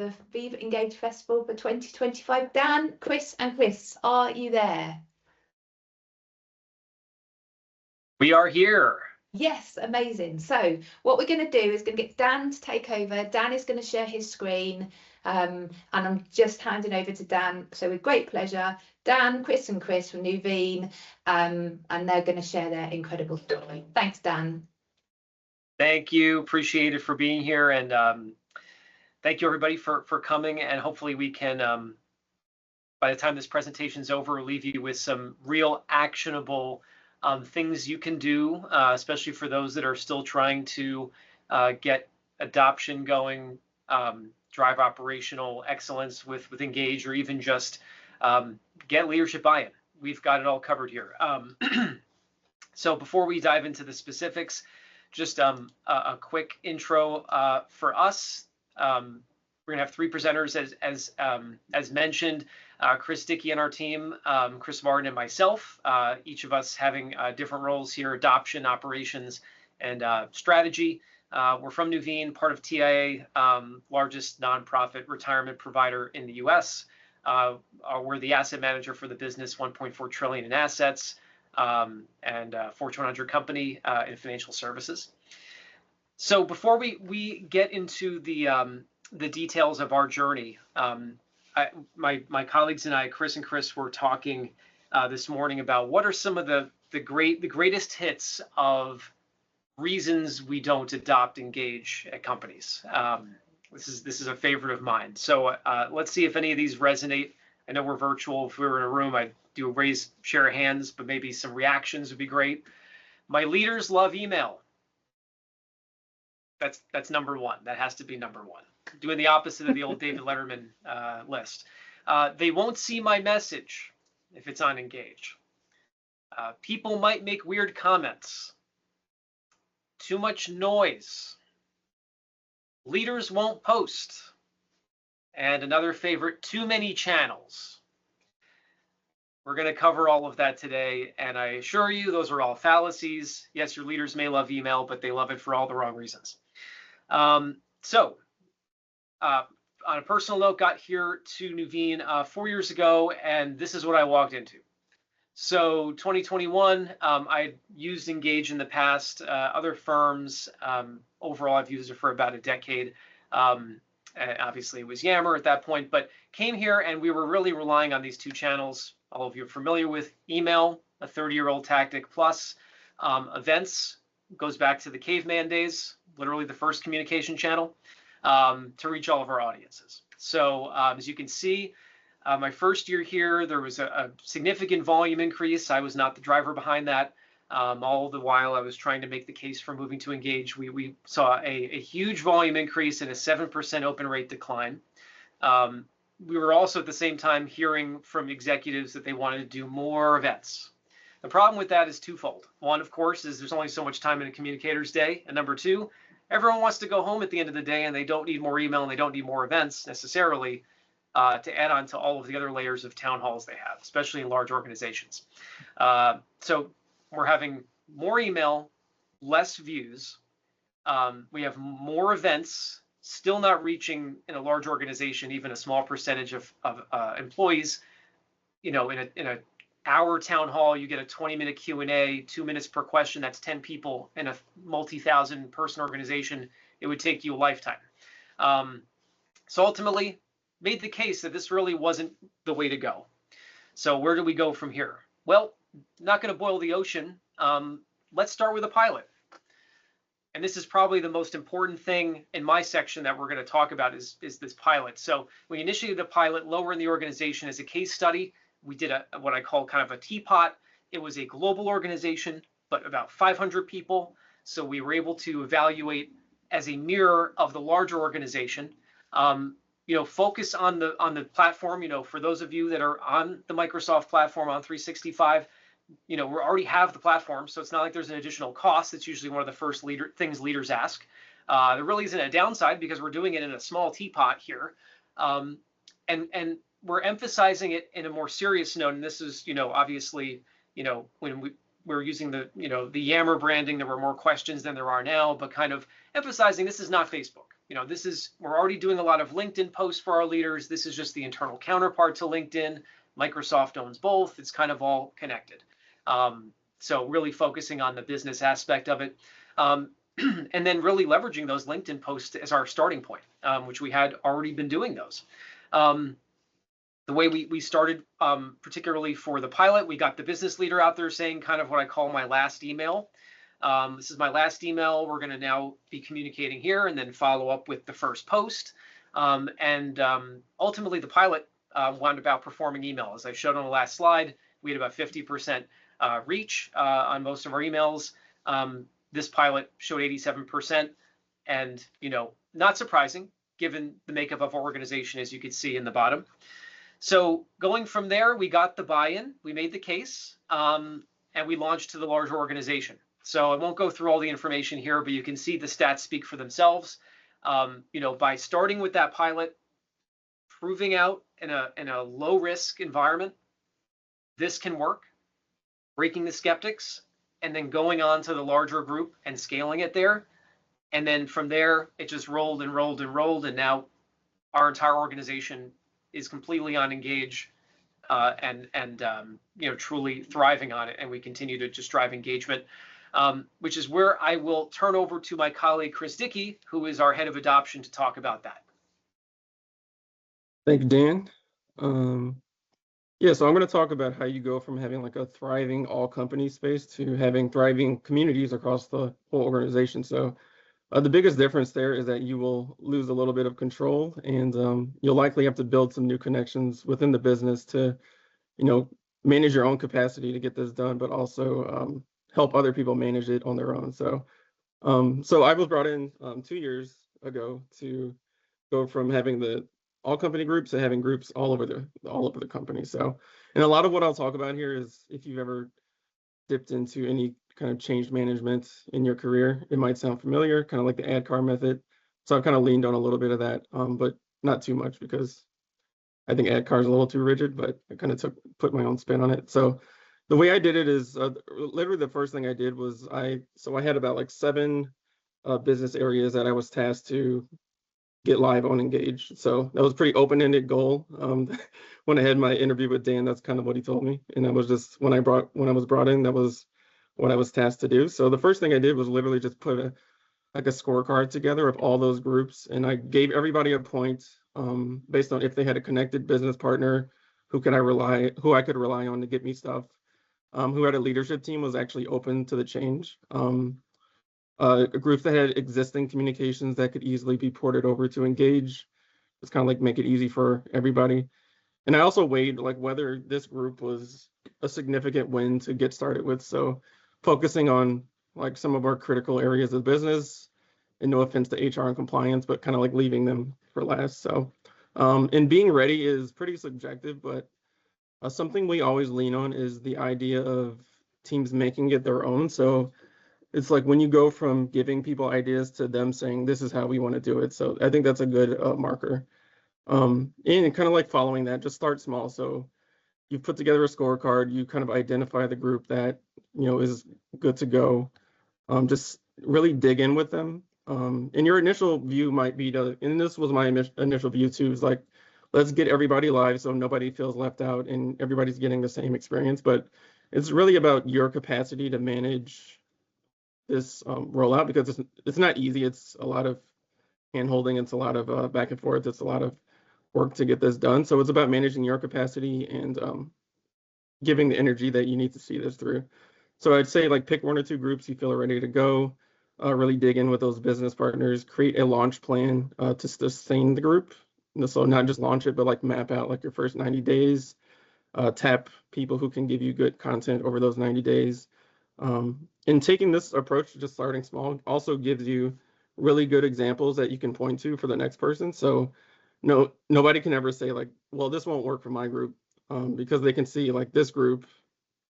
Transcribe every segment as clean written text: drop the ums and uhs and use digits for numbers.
the Viva Engage Festival for 2025. Dan, Chris and Chris, are you there? We are here. Yes, amazing. So what we're going to do is going to get Dan to take over. Dan is going to share his screen, and I'm just handing over to Dan. So with great pleasure, Dan, Chris and Chris from Nuveen, and they're going to share their incredible story. Thanks, Dan. Thank you. Appreciate it for being here, and thank you everybody for coming. And hopefully we can, by the time this presentation is over, leave you with some real actionable things you can do, especially for those that are still trying to get adoption going, drive operational excellence with Engage, or even just get leadership buy-in. We've got it all covered here. So before we dive into the specifics, just a quick intro for us. We're gonna have three presenters as mentioned. Chris Dickey on our team, Chris Martin and myself, each of us having different roles here: adoption, operations, and strategy. We're from Nuveen, part of TIA, largest nonprofit retirement provider in the US. We're the asset manager for the business, 1.4 trillion in assets, and Fortune 100 company in financial services. So before we get into the details of our journey, my colleagues and I, Chris and Chris, were talking this morning about what are some of the greatest hits of reasons we don't adopt Engage at companies. This is a favorite of mine. So let's see if any of these resonate. I know we're virtual. If we were in a room, I'd do a share of hands, but maybe some reactions would be great. My leaders love email. That's number one. That has to be number one. Doing the opposite of the old David Letterman list. They won't see my message if it's on Engage. People might make weird comments. Too much noise. Leaders won't post. And another favorite, too many channels. We're going to cover all of that today, and I assure you those are all fallacies. Yes, your leaders may love email, but they love it for all the wrong reasons. So on a personal note, got here to Nuveen 4 years ago, and this is what I walked into. So 2021, I used Engage in the past, other firms. Overall, I've used it for about a decade. Obviously, it was Yammer at that point, but came here and we were really relying on these two channels. All of you are familiar with email, a 30-year-old tactic, plus events, goes back to the caveman days, literally the first communication channel, to reach all of our audiences. So as you can see, my first year here, there was a significant volume increase. I was not the driver behind that. All the while I was trying to make the case for moving to Engage, we saw a huge volume increase and a 7% open rate decline. We were also at the same time hearing from executives that they wanted to do more events. The problem with that is twofold. One, of course, is there's only so much time in a communicator's day. And number two, everyone wants to go home at the end of the day and they don't need more email and they don't need more events necessarily to add on to all of the other layers of town halls they have, especially in large organizations. So we're having more email, less views. We have more events, still not reaching in a large organization, even a small percentage of employees. You know, in a hour town hall, you get a 20-minute Q&A, 2 minutes per question. That's 10 people. In a multi-thousand person organization, it would take you a lifetime. So ultimately, made the case that this really wasn't the way to go. So where do we go from here? Well, not going to boil the ocean. Let's start with a pilot. And this is probably the most important thing in my section that we're going to talk about is this pilot. So we initiated a pilot lower in the organization as a case study. We did what I call kind of a teapot. It was a global organization, but about 500 people. So we were able to evaluate as a mirror of the larger organization. You know, focus on the platform. You know, for those of you that are on the Microsoft platform on 365, you know, we already have the platform, so it's not like there's an additional cost. It's usually one of the first things leaders ask. There really isn't a downside because we're doing it in a small teapot here, and we're emphasizing it in a more serious note. And this is, you know, obviously, you know, when we were using the Yammer branding, there were more questions than there are now, but kind of emphasizing this is not Facebook. we're already doing a lot of LinkedIn posts for our leaders. This is just the internal counterpart to LinkedIn. Microsoft owns both. It's kind of all connected. So really focusing on the business aspect of it. And then really leveraging those LinkedIn posts as our starting point, which we had already been doing those. The way we started, particularly for the pilot, we got the business leader out there saying kind of what I call my last email. This is my last email. We're going to now be communicating here and then follow up with the first post. Ultimately, the pilot wound up outperforming email. As I showed on the last slide, we had about 50% reach on most of our emails. This pilot showed 87%, and not surprising given the makeup of our organization, as you can see in the bottom. So going from there, we got the buy-in, we made the case, and we launched to the larger organization. So I won't go through all the information here, but you can see the stats speak for themselves. By starting with that pilot, proving out in a low-risk environment, this can work, breaking the skeptics, and then going on to the larger group and scaling it there. And then from there, it just rolled and rolled and rolled. And now our entire organization is completely on Engage and truly thriving on it. And we continue to just drive engagement, which is where I will turn over to my colleague, Chris Dickey, who is our head of adoption, to talk about that. Thank you, Dan. So I'm going to talk about how you go from having like a thriving all company space to having thriving communities across the whole organization. So the biggest difference there is that you will lose a little bit of control, and you'll likely have to build some new connections within the business to, manage your own capacity to get this done, but also help other people manage it on their own. So I was brought in 2 years ago to go from having the all company groups to having groups all over the company. So, and a lot of what I'll talk about here is if you've ever dipped into any kind of change management in your career, it might sound familiar, kind of like the ADKAR method. So I've kind of leaned on a little bit of that, but not too much because I think ADKAR is a little too rigid, but I kind of put my own spin on it. So the way I did it is literally the first thing I did was I had about like 7 business areas that I was tasked to get live on Engage. So that was a pretty open-ended goal. When I had my interview with Dan, that's kind of what he told me. And that was just when I was brought in, that was what I was tasked to do. So the first thing I did was literally just put a scorecard together of all those groups. And I gave everybody a point based on if they had a connected business partner, who I could rely on to get me stuff, who had a leadership team was actually open to the change. A group that had existing communications that could easily be ported over to Engage. It's kind of like make it easy for everybody. And I also weighed like whether this group was a significant win to get started with. So focusing on like some of our critical areas of business, and no offense to HR and compliance, but kind of like leaving them for last. So and being ready is pretty subjective, but something we always lean on is the idea of teams making it their own. So it's like when you go from giving people ideas to them saying, this is how we want to do it. So I think that's a good marker. And kind of like following that, just start small. So you've put together a scorecard, you kind of identify the group that, is good to go. Just really dig in with them. And your initial view might be and this was my initial view too, is like, let's get everybody live so nobody feels left out and everybody's getting the same experience. But it's really about your capacity to manage this rollout, because it's not easy. It's a lot of hand holding. It's a lot of back and forth. It's a lot of work to get this done. So it's about managing your capacity and giving the energy that you need to see this through. So I'd say like pick 1 or 2 groups you feel are ready to go, really dig in with those business partners, create a launch plan to sustain the group. So not just launch it, but like map out like your first 90 days, tap people who can give you good content over those 90 days. And taking this approach to just starting small also gives you really good examples that you can point to for the next person. So nobody can ever say like, well, this won't work for my group, because they can see like this group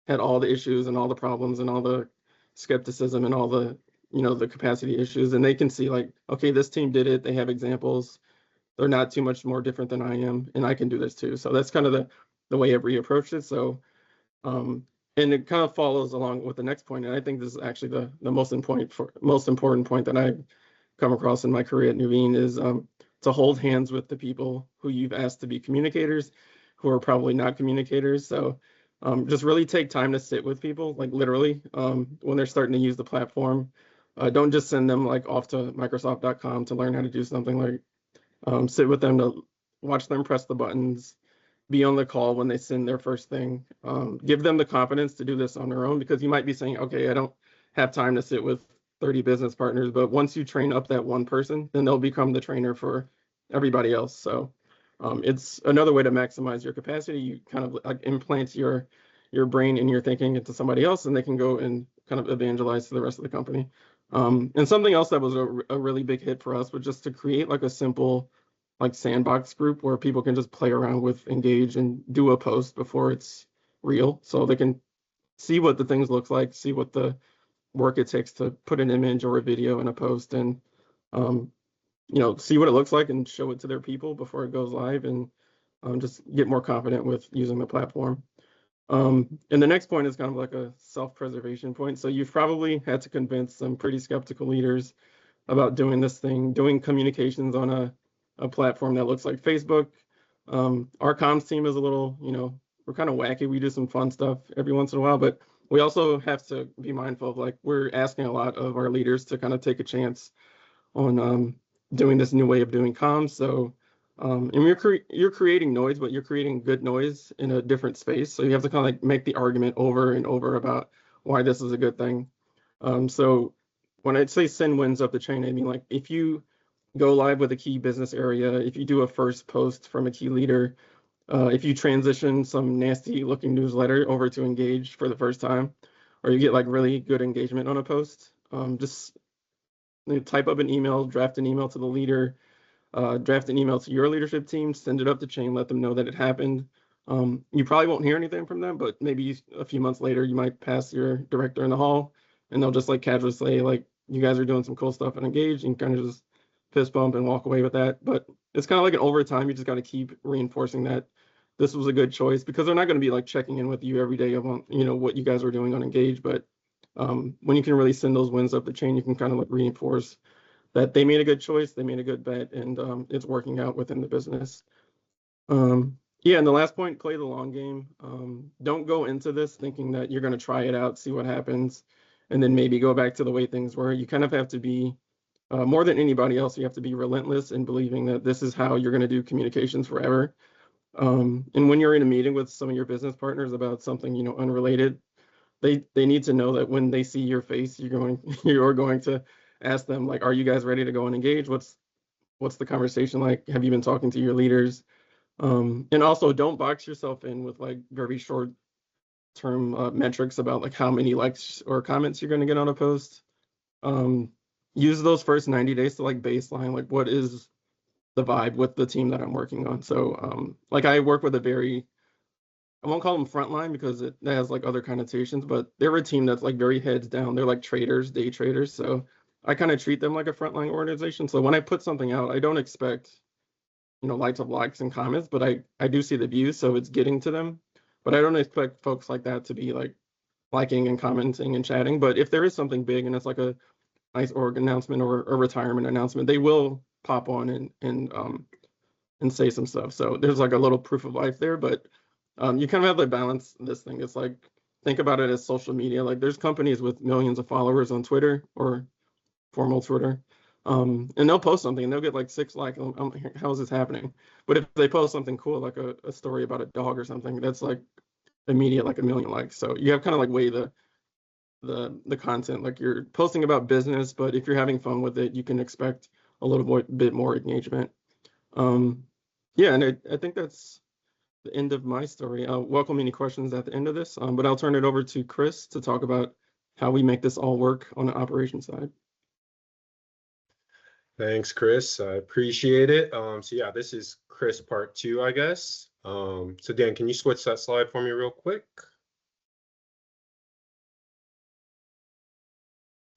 had all the issues and all the problems and all the skepticism and all the, the capacity issues. And they can see like, okay, this team did it. They have examples. They're not too much more different than I am, and I can do this too. So that's kind of the way I've reapproached it. So, and it kind of follows along with the next point. And I think this is actually the most important point that I come across in my career at Nuveen is to hold hands with the people who you've asked to be communicators, who are probably not communicators. So just really take time to sit with people, like literally, when they're starting to use the platform. Don't just send them like off to Microsoft.com to learn how to do something. Like sit with them to watch them press the buttons, be on the call when they send their first thing. Give them the confidence to do this on their own, because you might be saying, okay, I don't have time to sit with 30 business partners, but once you train up that one person, then they'll become the trainer for everybody else. So it's another way to maximize your capacity. You kind of like implant your brain and your thinking into somebody else, and they can go and kind of evangelize to the rest of the company. And something else that was a really big hit for us was just to create like a simple like sandbox group where people can just play around with Engage and do a post before it's real, so they can see what the things look like, see what the work it takes to put an image or a video in a post, and see what it looks like and show it to their people before it goes live, and just get more confident with using the platform. And the next point is kind of like a self-preservation point. So you've probably had to convince some pretty skeptical leaders about doing this thing, doing communications on a platform that looks like Facebook. Our comms team is a little, we're kind of wacky. We do some fun stuff every once in a while, but we also have to be mindful of like, we're asking a lot of our leaders to kind of take a chance on doing this new way of doing comms. So, and you're creating noise, but you're creating good noise in a different space. So you have to kind of like make the argument over and over about why this is a good thing. So when I say send wins up the chain, I mean like if you go live with a key business area, if you do a first post from a key leader, if you transition some nasty looking newsletter over to Engage for the first time, or you get like really good engagement on a post, just type up an email, draft an email to the leader, draft an email to your leadership team, send it up the chain, let them know that it happened. You probably won't hear anything from them, but maybe a few months later, you might pass your director in the hall and they'll just like casually say like, you guys are doing some cool stuff and Engage, and kind of just fist bump and walk away with that. But it's kind of like an over time, you just got to keep reinforcing that this was a good choice, because they're not going to be like checking in with you every day of what you guys are doing on Engage. But when you can really send those wins up the chain, you can kind of like reinforce that they made a good choice, they made a good bet, and it's working out within the business. Yeah, and the last point, play the long game. Don't go into this thinking that you're going to try it out, see what happens, and then maybe go back to the way things were. You kind of have to be, more than anybody else, you have to be relentless in believing that this is how you're going to do communications forever. And when you're in a meeting with some of your business partners about something, unrelated, they need to know that when they see your face, you're going to ask them like, are you guys ready to go and Engage? What's the conversation like? Have you been talking to your leaders? And also don't box yourself in with like very short term metrics about like how many likes or comments you're going to get on a post. Use those first 90 days to like baseline, like what is the vibe with the team that I'm working on. So like I work with I won't call them frontline because it has like other connotations, but they're a team that's like very heads down. They're like traders, day traders. So I kind of treat them like a frontline organization. So when I put something out, I don't expect, lots of likes and comments, but I do see the views, so it's getting to them. But I don't expect folks like that to be like liking and commenting and chatting. But if there is something big and it's like a nice org announcement or a retirement announcement, they will pop on and say some stuff. So there's like a little proof of life there, but you kind of have to balance this thing. It's like, think about it as social media. Like there's companies with millions of followers on Twitter or formal Twitter, and they'll post something and they'll get like 6 likes. How is this happening? But if they post something cool, like a story about a dog or something, that's like immediate, like 1 million likes. So you have kind of like weigh the content. Like you're posting about business, but if you're having fun with it, you can expect a little bit more engagement. Yeah, and I think that's the end of my story. I'll welcome any questions at the end of this, but I'll turn it over to Chris to talk about how we make this all work on the operations side. Thanks, Chris. I appreciate it. So yeah, this is Chris part 2, I guess. So Dan, can you switch that slide for me real quick?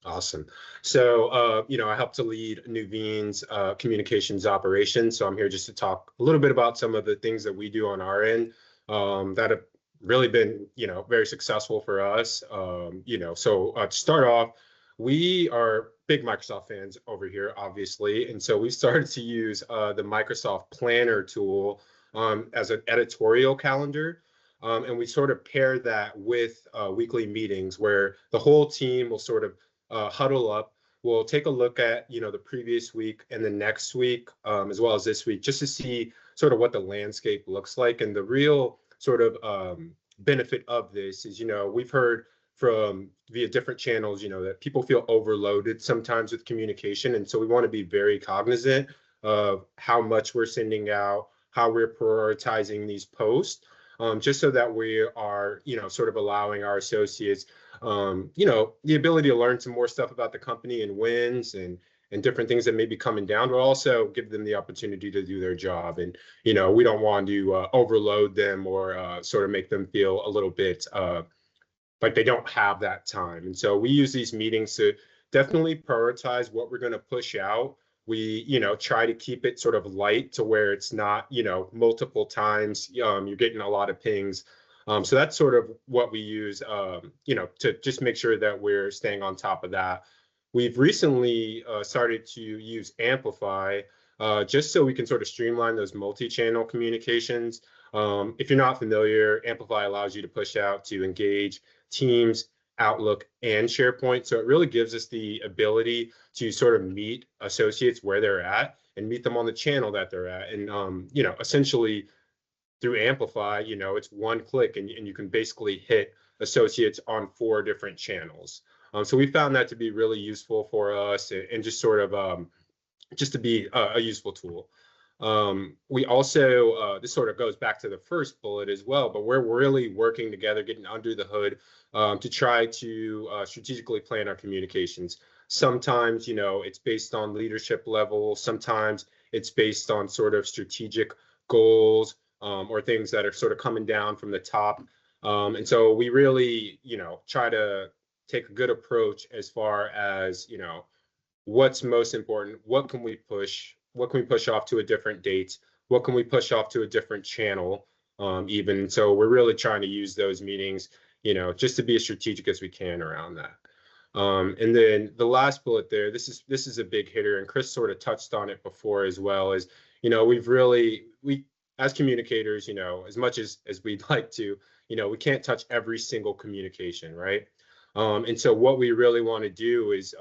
Awesome. So, I help to lead Nuveen's communications operations. So I'm here just to talk a little bit about some of the things that we do on our end that have really been, very successful for us. So to start off, we are big Microsoft fans over here, obviously. And so we started to use the Microsoft Planner tool as an editorial calendar. And we sort of pair that with weekly meetings where the whole team will sort of huddle up. We'll take a look at, the previous week and the next week, as well as this week, just to see sort of what the landscape looks like. And the real sort of benefit of this is, we've heard from via different channels, that people feel overloaded sometimes with communication. And so we want to be very cognizant of how much we're sending out, how we're prioritizing these posts, just so that we are, sort of allowing our associates, the ability to learn some more stuff about the company and wins and different things that may be coming down, but also give them the opportunity to do their job. And, we don't want to overload them or sort of make them feel a little bit like they don't have that time. And so we use these meetings to definitely prioritize what we're going to push out. We, try to keep it sort of light to where it's not, multiple times, you're getting a lot of pings. So that's sort of what we use, to just make sure that we're staying on top of that. We've recently started to use Amplify, just so we can sort of streamline those multi-channel communications. If you're not familiar, Amplify allows you to push out to Engage, Teams, Outlook, and SharePoint. So it really gives us the ability to sort of meet associates where they're at and meet them on the channel that they're at. And, essentially through Amplify, it's one click and you can basically hit associates on 4 different channels. So we found that to be really useful for us and just sort of just to be a useful tool. We also, this sort of goes back to the first bullet as well, but we're really working together, getting under the hood to try to strategically plan our communications. Sometimes, it's based on leadership level. Sometimes it's based on sort of strategic goals or things that are sort of coming down from the top. And so we really, try to take a good approach as far as, what's most important, what can we push off to a different date, what can we push off to a different channel, even. So we're really trying to use those meetings, just to be as strategic as we can around that. And then the last bullet there, this is a big hitter, and Chris sort of touched on it before as well, is, we as communicators, as much as we'd like to, we can't touch every single communication, right? And so what we really want to do is,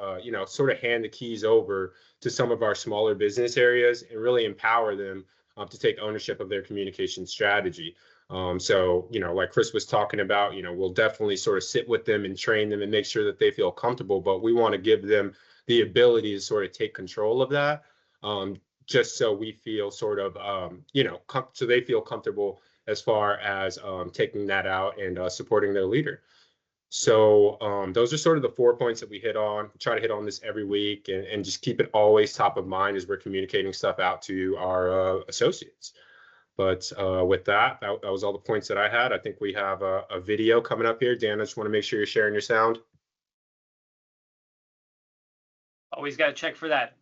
sort of hand the keys over to some of our smaller business areas and really empower them to take ownership of their communication strategy. So, like Chris was talking about, we'll definitely sort of sit with them and train them and make sure that they feel comfortable, but we want to give them the ability to sort of take control of that, just so we feel sort of, so they feel comfortable as far as taking that out and supporting their leader. So those are sort of the 4 points that we hit on. We try to hit on this every week and just keep it always top of mind as we're communicating stuff out to our associates. But with that was all the points that I had. I think we have a video coming up here. Dan, I just want to make sure you're sharing your sound. Always got to check for that.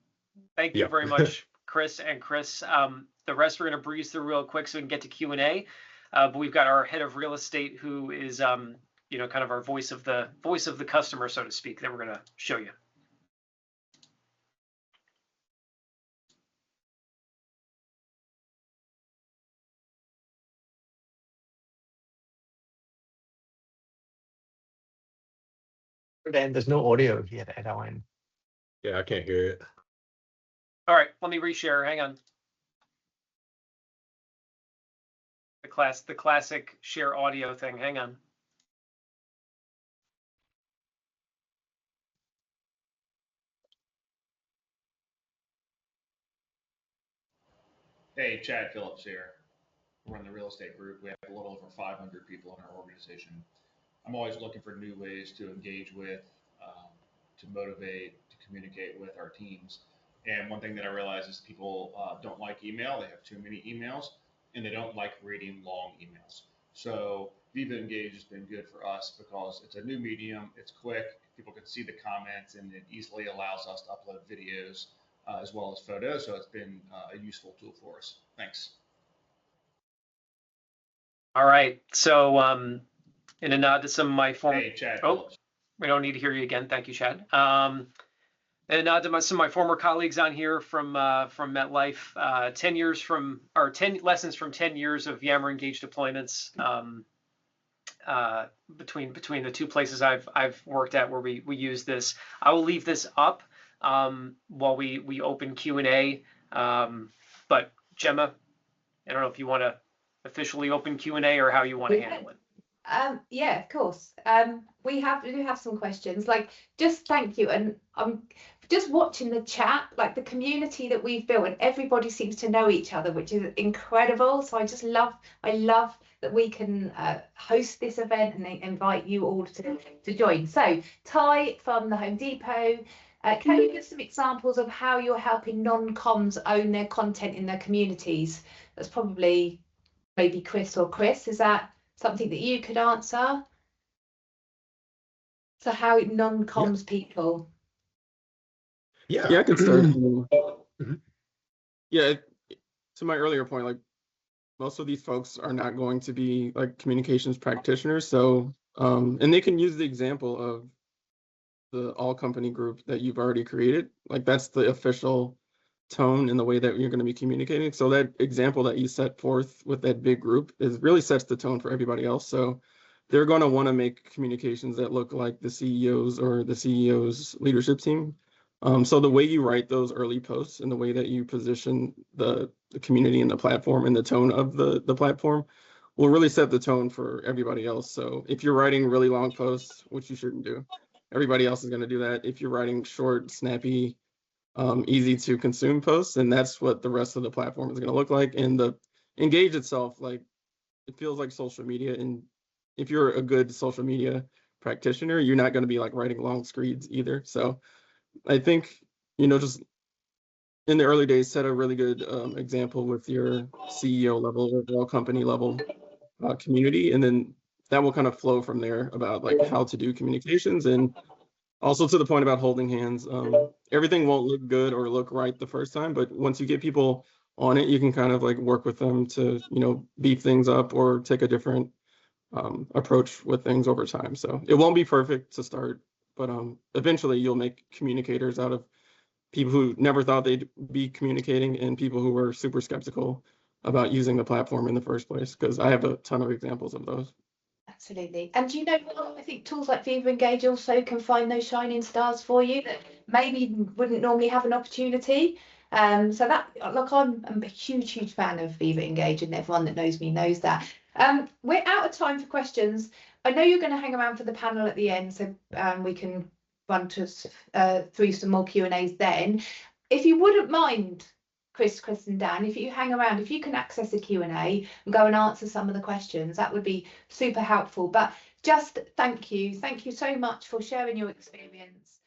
Thank you very much, Chris and Chris. The rest we're going to breeze through real quick so we can get to Q&A. But we've got our head of real estate who is kind of our voice of the customer, so to speak, that we're going to show you. Dan, there's no audio here at our end. Yeah, I can't hear it. All right, let me reshare. Hang on. The classic share audio thing. Hang on. Hey, Chad Phillips here. We run the real estate group. We have a little over 500 people in our organization. I'm always looking for new ways to engage with, to motivate, to communicate with our teams. And one thing that I realize is people don't like email. They have too many emails, and they don't like reading long emails. So Viva Engage has been good for us because it's a new medium. It's quick. People can see the comments, and it easily allows us to upload videos as well as photos. So it's been a useful tool for us. Thanks. All right. So in a nod to some of my former. Hey, Chad Oh, Phillips. We don't need to hear you again. Thank you, Chad. And to some of my former colleagues on here from MetLife, 10 years from, or 10 lessons from 10 years of Yammer Engage deployments between the two places I've worked at where we use this. I will leave this up while we open Q&A. But Gemma, I don't know if you want to officially open Q&A or how you want to handle it. Yeah, of course. We do have some questions. Like, just thank you, and I'm just watching the chat, like the community that we've built, and everybody seems to know each other, which is incredible. So I love that we can host this event and invite you all to join. So Ty from the Home Depot, can you give some examples of how you're helping non-coms own their content in their communities? That's probably maybe Chris or Chris. Is that something that you could answer? So how non-coms people? Yeah, I can start. Mhm. Yeah, to my earlier point, like most of these folks are not going to be like communications practitioners. So, and they can use the example of the all company group that you've already created. Like that's the official tone in the way that you're going to be communicating. So that example that you set forth with that big group really sets the tone for everybody else. So they're going to want to make communications that look like the CEO's or the CEO's leadership team. So the way you write those early posts and the way that you position the community and the platform and the tone of the platform will really set the tone for everybody else. So if you're writing really long posts, which you shouldn't do, everybody else is going to do that. If you're writing short, snappy, easy to consume posts, and that's what the rest of the platform is going to look like. And the Engage itself, like it feels like social media. And if you're a good social media practitioner, you're not going to be like writing long screeds either. So I think, just in the early days, set a really good example with your CEO level or all company level community, and then that will kind of flow from there about like how to do communications. And also to the point about holding hands, everything won't look good or look right the first time, but once you get people on it, you can kind of like work with them to, beef things up or take a different approach with things over time. So it won't be perfect to start, but eventually you'll make communicators out of people who never thought they'd be communicating and people who were super skeptical about using the platform in the first place, because I have a ton of examples of those. Absolutely. And do you know what? I think tools like Viva Engage also can find those shining stars for you that maybe wouldn't normally have an opportunity. So that, like, I'm a huge fan of Viva Engage, and everyone that knows me knows that. We're out of time for questions. I know you're going to hang around for the panel at the end, so we can run through some more Q&As then. If you wouldn't mind, Chris and Dan, if you hang around, if you can access a Q&A and go and answer some of the questions, that would be super helpful. But just thank you so much for sharing your experience.